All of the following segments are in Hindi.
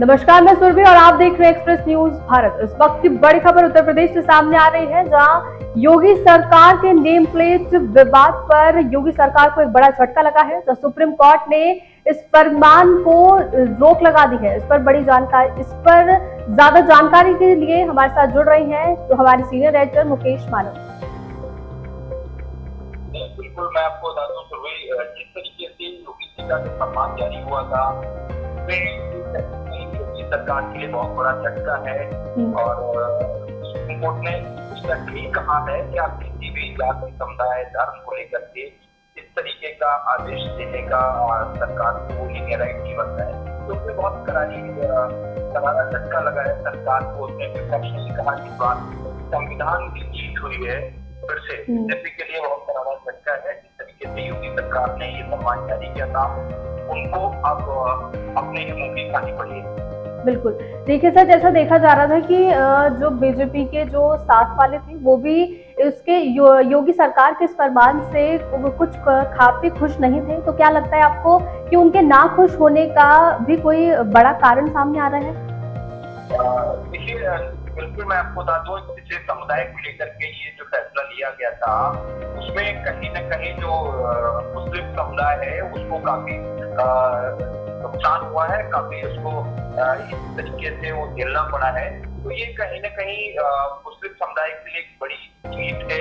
नमस्कार, मैं सुरभि और आप देख रहे हैं एक्सप्रेस न्यूज भारत। इस वक्त की बड़ी खबर उत्तर प्रदेश से सामने आ रही है, जहां योगी सरकार के नेम प्लेट विवाद पर योगी सरकार को एक बड़ा झटका लगा है। तो सुप्रीम कोर्ट ने इस फरमान को रोक लगा दी है। इस पर ज्यादा जानकारी के लिए हमारे साथ जुड़ रही हैं तो हमारे सीनियर एडिटर मुकेश मानव। बिल्कुल, मैं आपको बता दूं जिस तरीके से योगी जी का जो फरमान जारी हुआ था योगी सरकार के लिए बहुत बड़ा झटका है और सुप्रीम कोर्ट ने उसका ठीक कहा है कि आप किसी भी जाति, समुदाय, धर्म को लेकर के इस तरीके का आदेश देने का सरकार को ये राइट नहीं बनता है। तो उसमें बहुत करारा झटका लगा है सरकार को। उसने विपक्ष ने कहा कि बात संविधान की जीत हुई है फिर से, बीजेपी के लिए बहुत करारा झटका है। जिस तरीके से योगी सरकार ने ये फरमान जारी किया था उनको अब अपने ही मुंह की खानी पड़ी है। बिल्कुल, देखिए सर, जैसा देखा जा रहा था कि जो बीजेपी के जो साथ वाले थे वो भी इसके योगी सरकार के इस फरमान से कुछ काफी खुश नहीं थे। तो क्या लगता है आपको कि उनके ना खुश होने का भी कोई बड़ा कारण सामने आ रहा है? देखिए, बिल्कुल मैं आपको बता दूं, जिस समुदाय को लेकर के ये जो फैसला लिया गया था उसमें कहीं न कहीं जो मुस्लिम समुदाय है उसको काफी नुकसान हुआ है, काफी उसको इस तरीके से वो झेलना पड़ा है। तो ये कहीं न कहीं मुस्लिम समुदाय के लिए एक बड़ी जीत है।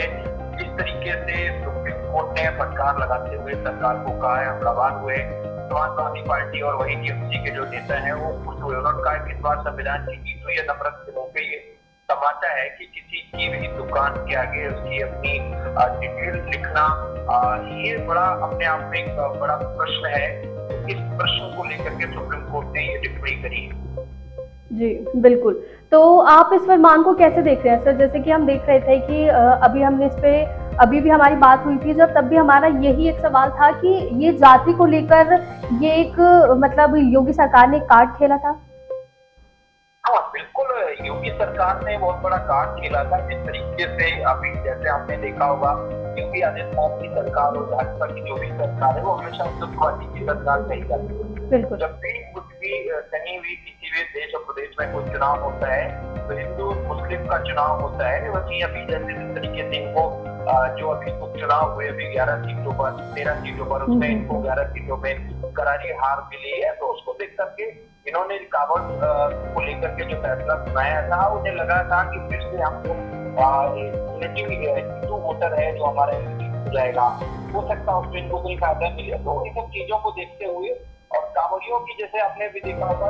जिस तरीके से सुप्रीम कोर्ट ने फटकार लगाते हुए सरकार को कहा है, हमलावर हुए समाजवादी पार्टी और वही टीएमसी के जो नेता हैं वो खुश हुए। उन्होंने कहा कि इस बार संविधान की जीत हुई है। नफरत के मुंह पे ये तमाचा है कि किसी की भी दुकान के आगे उसकी अपनी डिटेल लिखना, ये बड़ा अपने आप में एक बड़ा प्रश्न है। इस प्रश्न को लेकर के सुप्रीम कोर्ट ने ये टिप्पणी करी है। जी बिल्कुल, तो आप इस फरमान को कैसे देख रहे हैं सर? जैसे कि हम देख रहे थे कि अभी हमने इस पे अभी भी हमारी बात हुई थी, जब तब भी हमारा यही एक सवाल था कि ये जाति को लेकर ये एक मतलब योगी सरकार ने कार्ड खेला था। हाँ बिल्कुल, योगी सरकार ने बहुत बड़ा कार्ड खेला था। जिस तरीके से अभी जैसे आपने देखा होगा योगी आदित्यनाथ की सरकार और भाजपा की जो भी सरकार है वो हमेशा हिंदुत्ववादी की सरकार कही जाती है। जब भी कुछ भी कहीं भी किसी भी देश और प्रदेश में कोई चुनाव होता है तो हिंदू मुस्लिम का चुनाव होता है। वही अभी जैसे जिस तरीके से इनको जो अभी उपचुनाव हुए अभी 11 सीटों पर 13 सीटों पर उसमें इनको 11 सीटों में करारी हार मिली है। तो उसको देख करके इन्होंने रिकावट को लेकर के जो फैसला सुनाया था उन्हें लगा था कि फिर से हमको हिंदू वोटर है जो हमारा हो जाएगा, हो सकता है उसमें इनको कोई फायदा मिले। तो इन सब चीजों को देखते हुए और कांवड़ियों की जैसे आपने भी देखा होगा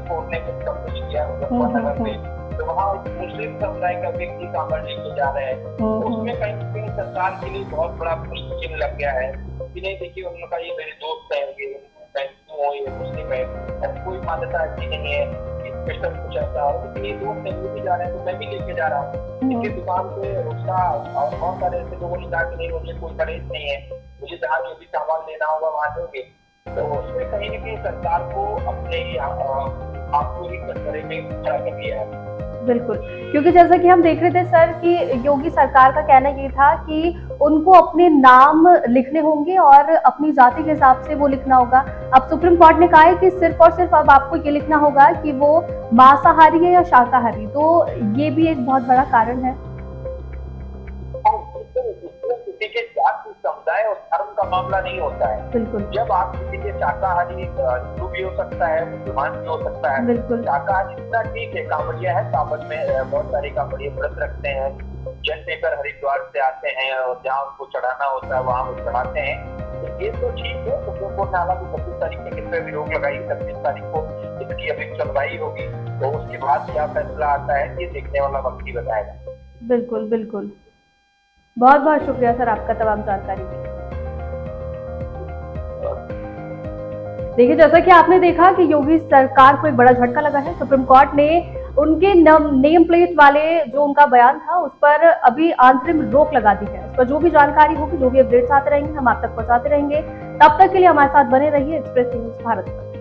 कोर्ट ने कुछ कंपनी किया मुजफ्फरनगर में, तो वहाँ मुस्लिम समुदाय का व्यक्ति कांवड़ लेके जा रहे हैं। तो उसमें कहीं न कहीं सरकार के लिए बहुत बड़ा प्रश्न चिन्ह लग गया है कि नहीं, देखिए उन्होंने कहा ये मेरे दोस्त है, ये मुस्लिम है, ऐसी कोई मान्यता ऐसी नहीं है कि स्पेशल कुछ ऐसा हो, लेकिन ये दोस्त है वो भी जा रहे हैं तो मैं भी लेके जा रहा हूँ। इनकी दुकान पे उसका और बहुत सारे ऐसे लोगों ने कहा कि नहीं मुझे कोई खरीद नहीं है, मुझे जहाँ जो भी सामान लेना होगा वहाँ दोगे। तो उसमें कहीं न कहीं सरकार को अपने ही आपको ही कटघरे में खड़ा कर दिया है। बिल्कुल, क्योंकि जैसा कि हम देख रहे थे सर कि योगी सरकार का कहना ये था कि उनको अपने नाम लिखने होंगे और अपनी जाति के हिसाब से वो लिखना होगा। अब सुप्रीम कोर्ट ने कहा है कि सिर्फ और सिर्फ अब आपको ये लिखना होगा कि वो मांसाहारी है या शाकाहारी। तो ये भी एक बहुत बड़ा कारण है। किसी के जाति, समुदाय और धर्म का मामला नहीं होता है। बिल्कुल, जब आप किसी के शाकाहारी हिंदू भी हो सकता है, मुसलमान भी हो सकता है। बिल्कुल, शाकाहारी इतना ठीक है, कांवड़िया है, कांवड़ में बहुत सारे कांवड़िया व्रत रखते हैं, जल लेकर हरिद्वार से आते हैं और जहाँ उनको चढ़ाना होता है वहाँ वो चढ़ाते हैं। तो ये तो ठीक है। सुप्रीम कोर्ट ने हालांकि 25 तारीख के किस पे भी रोक लगाई, 26 तारीख को इसकी अभी सुनवाई होगी, तो उसके बाद क्या फैसला आता है ये देखने वाला वक्त ही बताएगा। बिल्कुल बिल्कुल, बहुत बहुत शुक्रिया सर आपका तमाम जानकारी के लिए। देखिए, जैसा कि आपने देखा कि योगी सरकार को एक बड़ा झटका लगा है। सुप्रीम कोर्ट ने उनके नेम प्लेट वाले जो उनका बयान था उस पर अभी अंतरिम रोक लगा दी है। उस पर जो भी जानकारी होगी, जो भी अपडेट्स आते रहेंगे हम आप तक पहुंचाते रहेंगे। तब तक के लिए हमारे साथ बने रहिए एक्सप्रेस न्यूज भारत पर।